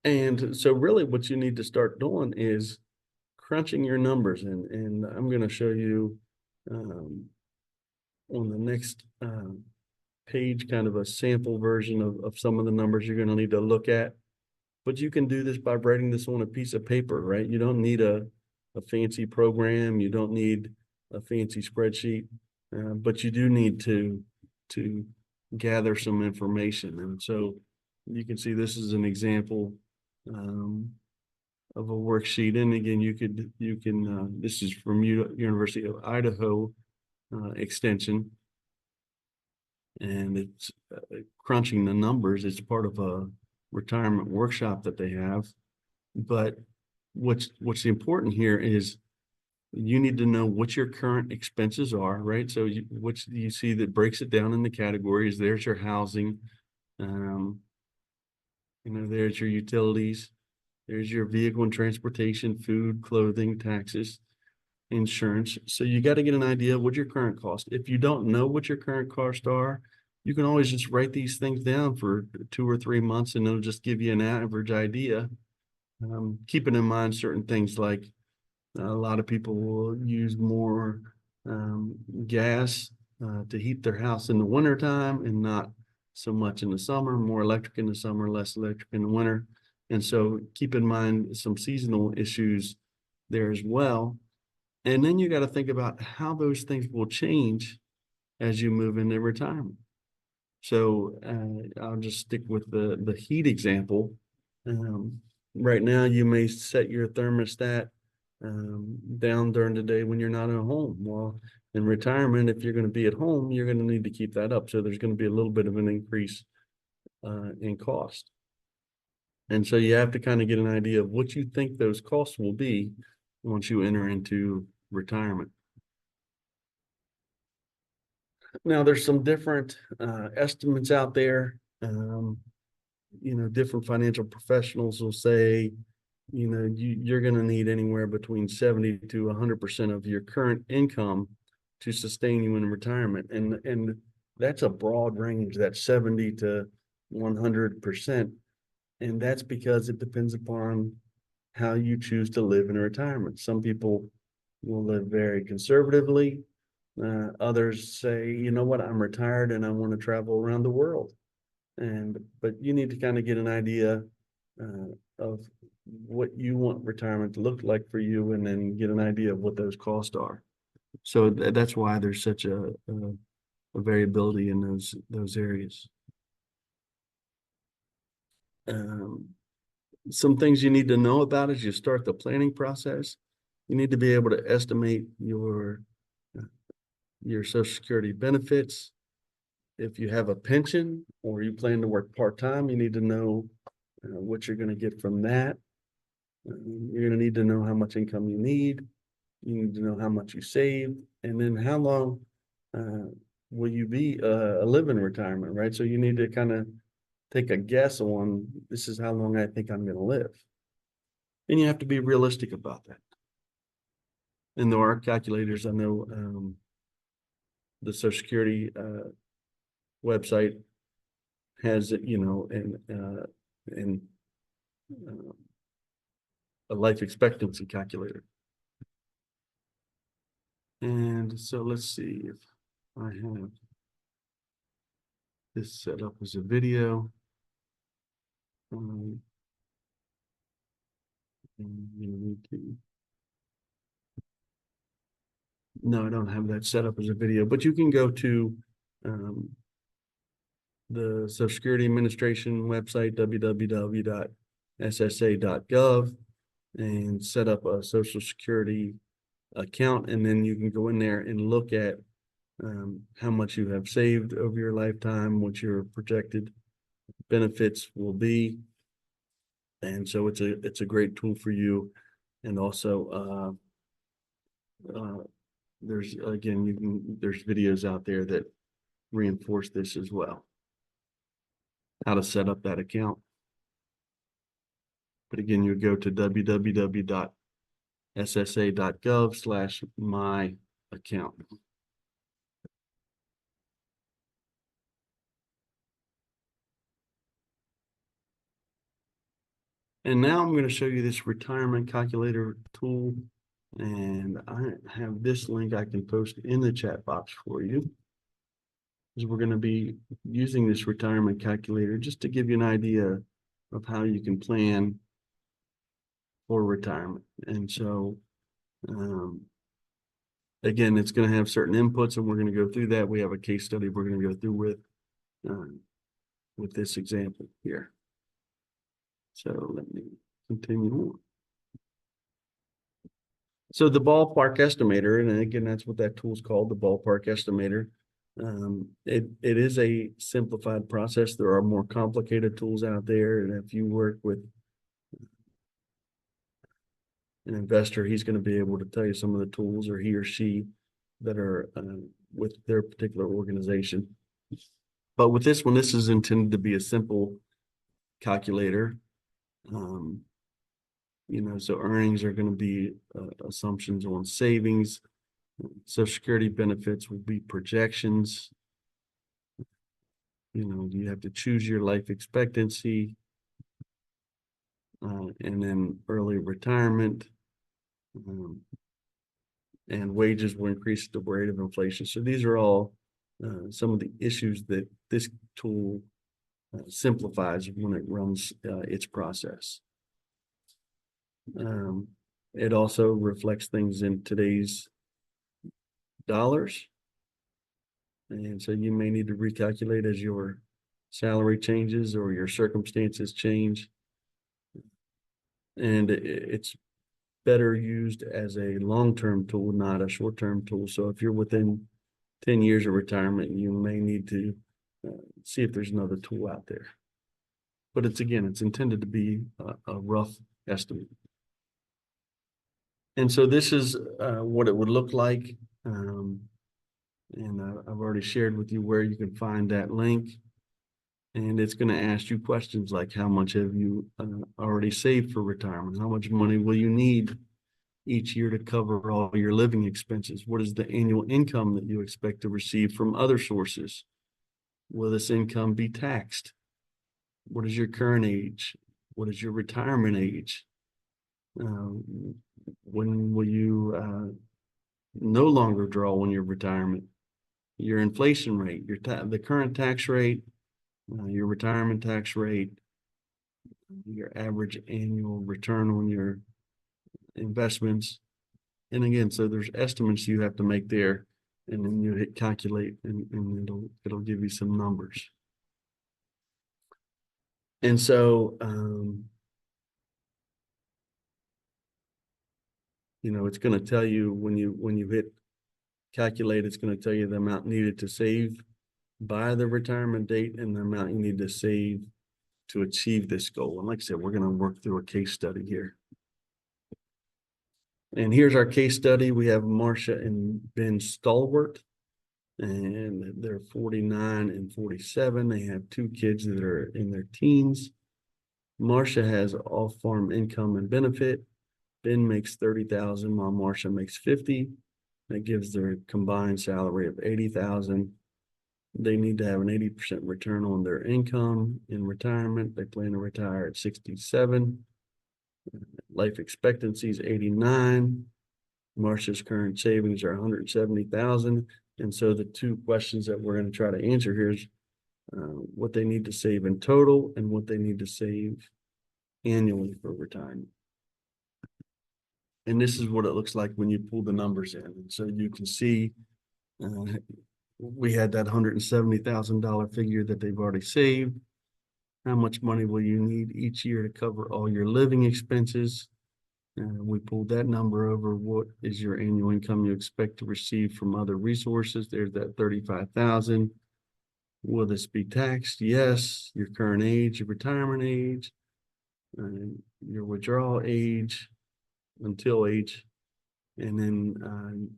And so really what you need to start doing is crunching your numbers. And I'm going to show you um, on the next page, kind of a sample version of some of the numbers you're going to need to look at. But you can do this by writing this on a piece of paper, right? You don't need a fancy program. You don't need a fancy spreadsheet, but you do need to gather some information. And so you can see this is an example of a worksheet. And again, you can this is from University of Idaho Extension, and it's crunching the numbers. It's part of a retirement workshop that they have. But what's important here is you need to know what your current expenses are, right? So which you see that breaks it down into categories. There's your housing, um, there's your utilities, there's your vehicle and transportation, food, clothing, taxes, insurance. So you got to get an idea of what your current cost. If you don't know what your current costs are, you can always just write these things down for 2 or 3 months, and it'll just give you an average idea. Keeping in mind certain things like a lot of people will use more gas to heat their house in the wintertime and not so much in the summer, more electric in the summer, less electric in the winter. And so keep in mind some seasonal issues there as well. And then you got to think about how those things will change as you move into retirement. So I'll just stick with the heat example. Um, right now, you may set your thermostat down during the day when you're not at home. Well, in retirement, if you're going to be at home, you're going to need to keep that up. So there's going to be a little bit of an increase in cost. And so you have to kind of get an idea of what you think those costs will be once you enter into retirement. Now, there's some different estimates out there. Different financial professionals will say, you're going to need anywhere between 70 to 100% of your current income to sustain you in retirement. And that's a broad range, that's 70 to 100%. And that's because it depends upon how you choose to live in retirement. Some people will live very conservatively. Others say, you know what, I'm retired and I want to travel around the world. But you need to kind of get an idea of what you want retirement to look like for you, and then get an idea of what those costs are. So that's why there's such a variability in those areas. Um, some things you need to know about as you start the planning process. You need to be able to estimate your Social Security benefits. If you have a pension or you plan to work part-time, you need to know what you're going to get from that. You're going to need to know how much income you need. You need to know how much you save, and then how long will you be live in retirement, right? So you need to kind of take a guess on, this is how long I think I'm going to live. And you have to be realistic about that. And there are calculators. I know the Social Security website has it, and a life expectancy calculator. And so let's see if I have this set up as a video. No, I don't have that set up as a video, but you can go to um, the Social Security Administration website, www.ssa.gov, and set up a Social Security account. And then you can go in there and look at how much you have saved over your lifetime, what your projected benefits will be. And so it's a great tool for you. And also there's videos out there that reinforce this as well, how to set up that account. But again, you go to www.ssa.gov/my-account. And now I'm going to show you this retirement calculator tool. And I have this link I can post in the chat box for you. Because we're going to be using this retirement calculator just to give you an idea of how you can plan for retirement. And so, again, it's going to have certain inputs, and we're going to go through that. We have a case study we're going to go through with this example here. So let me continue on. So the ballpark estimator, and again, that's what that tool is called, the ballpark estimator. It is a simplified process. There are more complicated tools out there, and if you work with an investor, he's going to be able to tell you some of the tools, or he or she, that are with their particular organization. But with this one, this is intended to be a simple calculator. So earnings are going to be assumptions on savings. Social Security benefits will be projections. You have to choose your life expectancy, and then early retirement, and wages will increase at the rate of inflation. So these are all some of the issues that this tool simplifies when it runs its process. It also reflects things in today's dollars. And so you may need to recalculate as your salary changes or your circumstances change. And it's better used as a long-term tool, not a short-term tool. So if you're within 10 years of retirement, you may need to see if there's another tool out there. But it's intended to be a rough estimate. And so this is what it would look like. And I've already shared with you where you can find that link. And it's going to ask you questions like, how much have you already saved for retirement? How much money will you need each year to cover all your living expenses? What is the annual income that you expect to receive from other sources? Will this income be taxed? What is your current age? What is your retirement age? When will you no longer draw on your retirement? Your inflation rate, the current tax rate, your retirement tax rate, your average annual return on your investments. And again, so there's estimates you have to make there, and then you hit calculate, and it'll give you some numbers. And so it's going to tell you when you hit calculate, it's going to tell you the amount needed to save by the retirement date and the amount you need to save to achieve this goal. And like I said, we're going to work through a case study here. And here's our case study. We have Marcia and Ben Stalwart, and they're 49 and 47. They have 2 kids that are in their teens. Marcia has off-farm income and benefit. Ben makes $30,000 while Marcia makes $50,000. That gives their combined salary of $80,000. They need to have an 80% return on their income in retirement. They plan to retire at 67. Life expectancy is 89. Marcia's current savings are 170,000. And so the 2 questions that we're going to try to answer here is what they need to save in total and what they need to save annually for retirement. And this is what it looks like when you pull the numbers in. And so you can see we had that $170,000 figure that they've already saved. How much money will you need each year to cover all your living expenses? We pulled that number over. What is your annual income you expect to receive from other resources? There's that $35,000. Will this be taxed? Yes. Your current age, your retirement age, your withdrawal age, until age. And then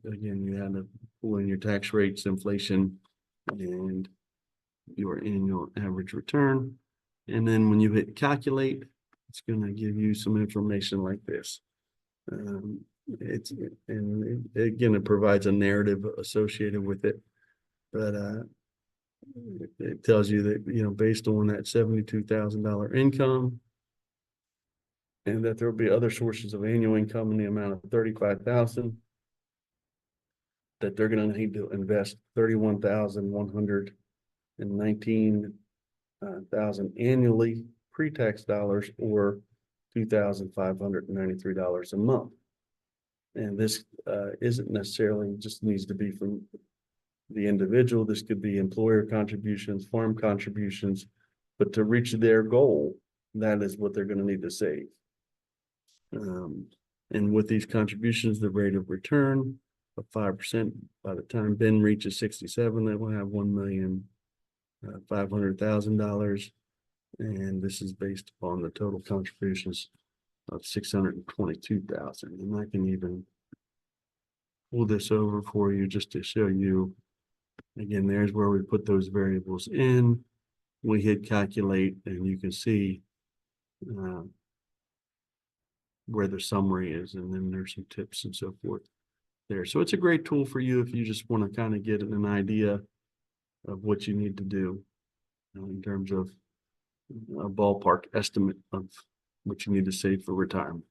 again, you had to pull in your tax rates, inflation, and your annual average return. And then when you hit calculate, it's going to give you some information like this. It provides a narrative associated with it, but it tells you that based on that $72,000 income, And that there will be other sources of annual income in the amount of 35,000. That they're gonna need to invest 31,119 thousand annually pre-tax dollars, or $2,593 a month. And this isn't necessarily just needs to be from the individual. This could be employer contributions, farm contributions, but to reach their goal, that is what they're going to need to save. And with these contributions, the rate of return of 5%. By the time Ben reaches 67, they will have $1,500,000. And this is based upon the total contributions of 622,000. And I can even pull this over for you just to show you. Again, there's where we put those variables in. We hit calculate, and you can see where the summary is, and then there's some tips and so forth there. So it's a great tool for you if you just want to kind of get an idea of what you need to do in terms of a ballpark estimate of what you need to save for retirement.